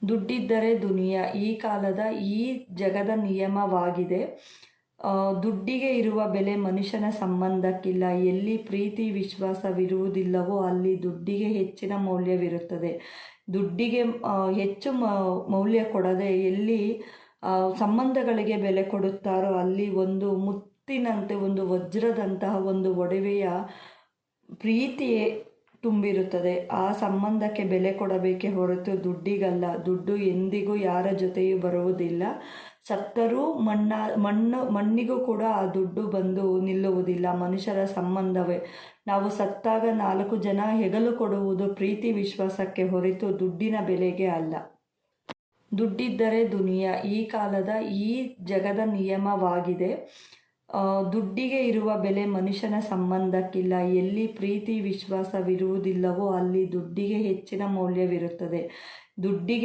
ದುಡ್ಡಿದ್ದರೆ ದುನಿಯಾ ಈ ಕಾಲದ ಈ ಜಗದ ನಿಯಮವಾಗಿದೆ. ದುಡ್ಡಿಗೆ ಇರುವ ಬೆಲೆ ಮನುಷ್ಯನ ಸಂಬಂಧಕ್ಕಿಲ್ಲ. ಎಲ್ಲಿ ಪ್ರೀತಿ ವಿಶ್ವಾಸವಿರುವುದಿಲ್ಲವೋ ಅಲ್ಲಿ ದುಡ್ಡಿಗೆ ಹೆಚ್ಚಿನ ಮೌಲ್ಯವಿರುತ್ತದೆ. ದುಡ್ಡಿಗೆ ಹೆಚ್ಚು ಮೌಲ್ಯ ಕೊಡದೆ ಎಲ್ಲಿ ಸಂಬಂಧಗಳಿಗೆ ಬೆಲೆ ಕೊಡುತ್ತಾರೋ ಅಲ್ಲಿ ಒಂದು ಮುತ್ತಿನಂತೆ, ಒಂದು ವಜ್ರದಂತಹ ಒಂದು ಒಡವೆಯ ಪ್ರೀತಿಯೇ ತುಂಬಿರುತ್ತದೆ. ಆ ಸಂಬಂಧಕ್ಕೆ ಬೆಲೆ ಕೊಡಬೇಕೇ ಹೊರತು ದುಡ್ಡಿಗಲ್ಲ. ದುಡ್ಡು ಎಂದಿಗೂ ಯಾರ ಜೊತೆಯೂ ಬರುವುದಿಲ್ಲ. ಸತ್ತರೂ ಮಣ್ಣಿಗೂ ಕೂಡ ಆ ದುಡ್ಡು ಬಂದು ನಿಲ್ಲುವುದಿಲ್ಲ. ಮನುಷ್ಯರ ಸಂಬಂಧವೇ. ನಾವು ಸತ್ತಾಗ 4 ಜನ ಹೆಗಲು ಕೊಡುವುದು ಪ್ರೀತಿ ವಿಶ್ವಾಸಕ್ಕೆ ಹೊರತು ದುಡ್ಡಿನ ಬೆಲೆಗೆ ಅಲ್ಲ. ದುಡ್ಡಿದ್ದರೆ ದುನಿಯಾ ಈ ಕಾಲದ ಈ ಜಗದ ನಿಯಮವಾಗಿದೆ. ದುಡ್ಡಿಗೆ ಇರುವ ಬೆಲೆ ಮನುಷ್ಯನ ಸಂಬಂಧಕ್ಕಿಲ್ಲ. ಎಲ್ಲಿ ಪ್ರೀತಿ ವಿಶ್ವಾಸವಿರುವುದಿಲ್ಲವೋ ಅಲ್ಲಿ ದುಡ್ಡಿಗೆ ಹೆಚ್ಚಿನ ಮೌಲ್ಯವಿರುತ್ತದೆ. ದುಡ್ಡಿಗೆ